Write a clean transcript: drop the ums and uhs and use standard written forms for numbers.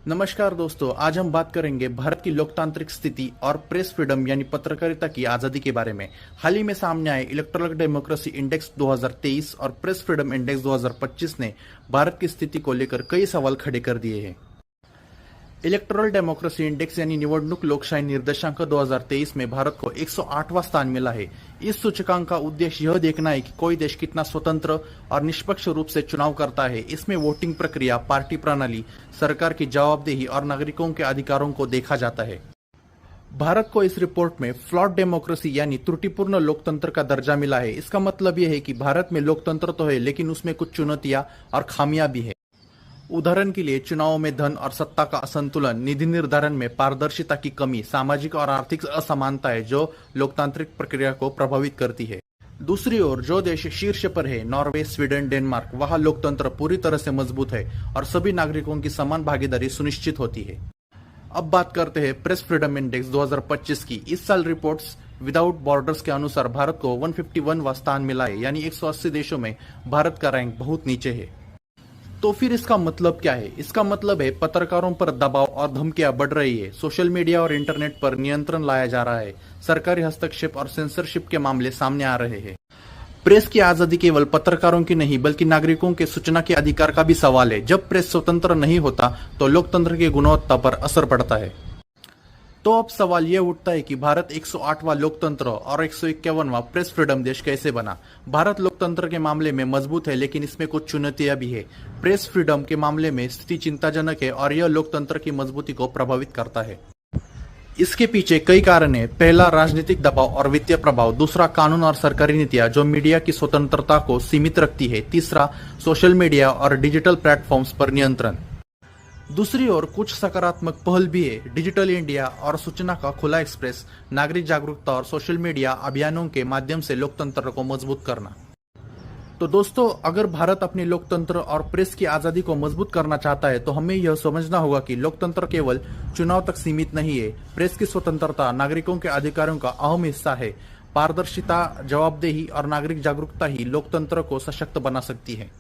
नमस्कार दोस्तों, आज हम बात करेंगे भारत की लोकतांत्रिक स्थिति और प्रेस फ्रीडम यानी पत्रकारिता की आजादी के बारे में। हाल ही में सामने आए इलेक्टोरल डेमोक्रेसी इंडेक्स 2023 और प्रेस फ्रीडम इंडेक्स 2025 ने भारत की स्थिति को लेकर कई सवाल खड़े कर दिए हैं। इलेक्टोरल डेमोक्रेसी इंडेक्स यानी निवडणूक लोकशाही निर्देशांक 2023 में भारत को 108वां स्थान मिला है। इस सूचकांक का उद्देश्य यह देखना है कि कोई देश कितना स्वतंत्र और निष्पक्ष रूप से चुनाव करता है। इसमें वोटिंग प्रक्रिया, पार्टी प्रणाली, सरकार की जवाबदेही और नागरिकों के अधिकारों को देखा जाता है। भारत को इस रिपोर्ट में फ्लॉड डेमोक्रेसी यानी त्रुटिपूर्ण लोकतंत्र का दर्जा मिला है। इसका मतलब यह है कि भारत में लोकतंत्र तो है, लेकिन उसमें कुछ चुनौतियां और खामियां भी है। उदाहरण के लिए चुनावों में धन और सत्ता का असंतुलन, निधि निर्धारण में पारदर्शिता की कमी, सामाजिक और आर्थिक असमानता है जो लोकतांत्रिक प्रक्रिया को प्रभावित करती है। दूसरी ओर जो देश शीर्ष पर है, नॉर्वे, स्वीडन, डेनमार्क, वहां लोकतंत्र पूरी तरह से मजबूत है और सभी नागरिकों की समान भागीदारी सुनिश्चित होती है। अब बात करते हैं प्रेस फ्रीडम इंडेक्स 2025 की। इस साल रिपोर्ट्स विदाउट बॉर्डर्स के अनुसार भारत को 151वां स्थान मिला है, यानी 180 देशों में भारत का रैंक बहुत नीचे है। तो फिर इसका मतलब क्या है? इसका मतलब है पत्रकारों पर दबाव और धमकियां बढ़ रही है। सोशल मीडिया और इंटरनेट पर नियंत्रण लाया जा रहा है। सरकारी हस्तक्षेप और सेंसरशिप के मामले सामने आ रहे हैं। प्रेस की आजादी केवल पत्रकारों की नहीं बल्कि नागरिकों के सूचना के अधिकार का भी सवाल है। जब प्रेस स्वतंत्र नहीं होता तो लोकतंत्र की गुणवत्ता पर असर पड़ता है। तो अब सवाल यह उठता है कि भारत 108वां लोकतंत्र और 151वां प्रेस फ्रीडम देश कैसे बना? भारत लोकतंत्र के मामले में मजबूत है, लेकिन इसमें कुछ चुनौतियां भी है। प्रेस फ्रीडम के मामले में स्थिति चिंताजनक है और यह लोकतंत्र की मजबूती को प्रभावित करता है। इसके पीछे कई कारण है। पहला, राजनीतिक दबाव और वित्तीय प्रभाव। दूसरा, कानून और सरकारी नीतियां जो मीडिया की स्वतंत्रता को सीमित रखती है। तीसरा, सोशल मीडिया और डिजिटल प्लेटफॉर्म्स पर नियंत्रण। दूसरी ओर कुछ सकारात्मक पहल भी है। डिजिटल इंडिया और सूचना का खुला एक्सप्रेस, नागरिक जागरूकता और सोशल मीडिया अभियानों के माध्यम से लोकतंत्र को मजबूत करना। तो दोस्तों, अगर भारत अपने लोकतंत्र और प्रेस की आजादी को मजबूत करना चाहता है तो हमें यह समझना होगा कि लोकतंत्र केवल चुनाव तक सीमित नहीं है। प्रेस की स्वतंत्रता नागरिकों के अधिकारों का अहम हिस्सा है। पारदर्शिता, जवाबदेही और नागरिक जागरूकता ही लोकतंत्र को सशक्त बना सकती है।